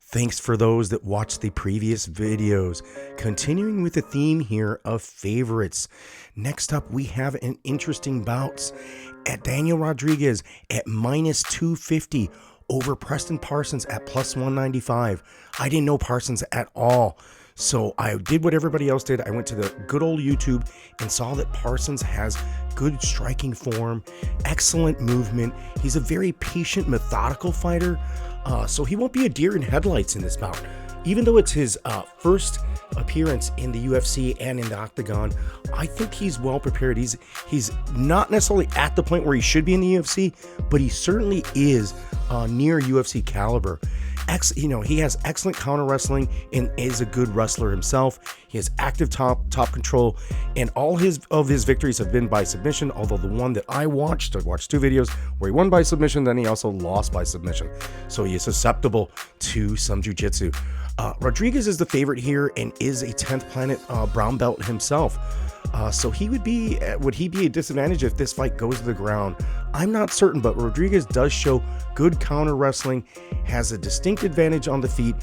Thanks for those that watched the previous videos. Continuing with the theme here of favorites. Next up, we have an interesting bouts at Daniel Rodriguez at minus 250 over Preston Parsons at plus 195. I didn't know Parsons at all, so I did what everybody else did. I went to the good old YouTube and saw that Parsons has good striking form, excellent movement. He's a very patient, methodical fighter, so he won't be a deer in headlights in this bout. Even though it's his first appearance in the UFC and in the octagon, I think he's well prepared. He's not necessarily at the point where he should be in the UFC, but he certainly is near UFC caliber. He has excellent counter wrestling and is a good wrestler himself. He has active top control, and all of his victories have been by submission. Although the one that I watched two videos where he won by submission, then he also lost by submission. So he is susceptible to some jiu-jitsu. Rodriguez is the favorite here and is a 10th planet brown belt himself. So would he be a disadvantage if this fight goes to the ground? I'm not certain, but Rodriguez does show good counter wrestling, has a distinct advantage on the feet,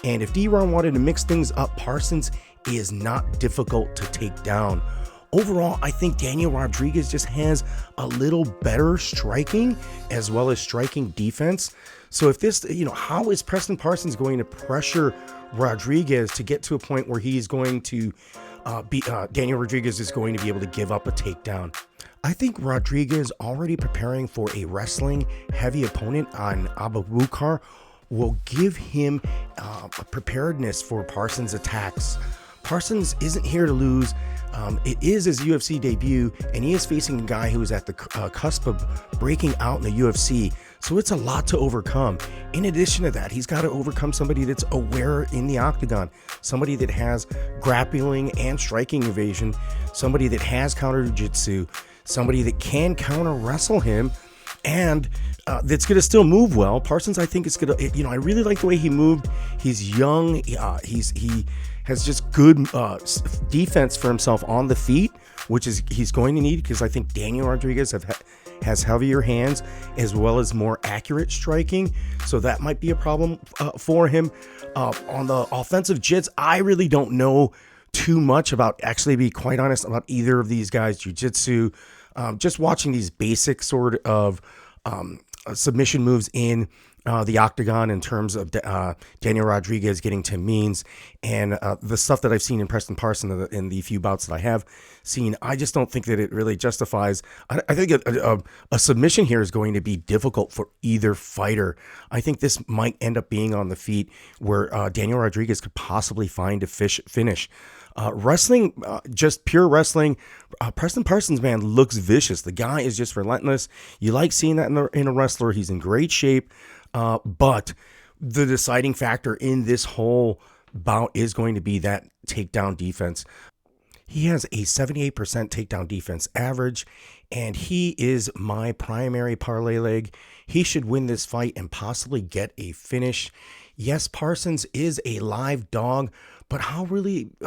and if D-Ron wanted to mix things up, Parsons is not difficult to take down. Overall, I think Daniel Rodriguez just has a little better striking as well as striking defense. So if this, how is Preston Parsons going to pressure Rodriguez to get to a point where he's going to Daniel Rodriguez is going to be able to give up a takedown? I think Rodriguez, already preparing for a wrestling heavy opponent on Abu Bakr, will give him a preparedness for Parsons' attacks. Parsons isn't here to lose. It is his UFC debut, and he is facing a guy who is at the cusp of breaking out in the UFC. So it's a lot to overcome. In addition to that, he's got to overcome somebody that's aware in the octagon, somebody that has grappling and striking evasion, somebody that has counter jiu-jitsu, somebody that can counter wrestle him, and that's going to still move well. Parsons, I think, is going to, I really like the way he moved. He's young. He has just good defense for himself on the feet, which he's going to need, because I think Daniel Rodriguez has heavier hands as well as more accurate striking, so that might be a problem for him. On the offensive jits, I really don't know too much about, actually, to be quite honest, about either of these guys. Jiu-jitsu, just watching these basic sort of submission moves in the octagon in terms of Daniel Rodriguez getting to means, and the stuff that I've seen in Preston Parsons in the few bouts that I have seen, I just don't think that it really justifies. I think a submission here is going to be difficult for either fighter. I think this might end up being on the feet, where Daniel Rodriguez could possibly find a finish. Wrestling, just pure wrestling, Preston Parsons, man, looks vicious. The guy is just relentless. You like seeing that in a wrestler. He's in great shape. But the deciding factor in this whole bout is going to be that takedown defense. He has a 78% takedown defense average, and he is my primary parlay leg. He should win this fight and possibly get a finish. Yes, Parsons is a live dog, but how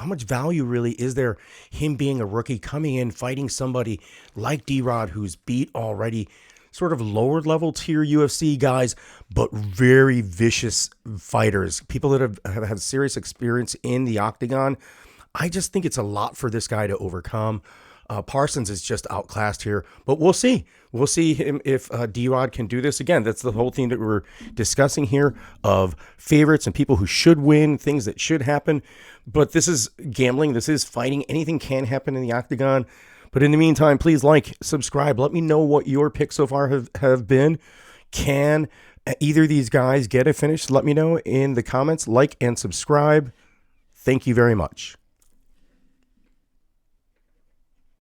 much value really is there, him being a rookie, coming in, fighting somebody like D-Rod, who's beat already sort of lower level tier UFC guys, but very vicious fighters, people that have had serious experience in the octagon. I just think it's a lot for this guy to overcome. Parsons is just outclassed here, but we'll see. We'll see him if D-Rod can do this again. That's the whole thing that we're discussing here, of favorites and people who should win, things that should happen. But this is gambling. This is fighting. Anything can happen in the octagon. But in the meantime, please like, subscribe. Let me know what your picks so far have been. Can either of these guys get a finish? Let me know in the comments. Like and subscribe. Thank you very much.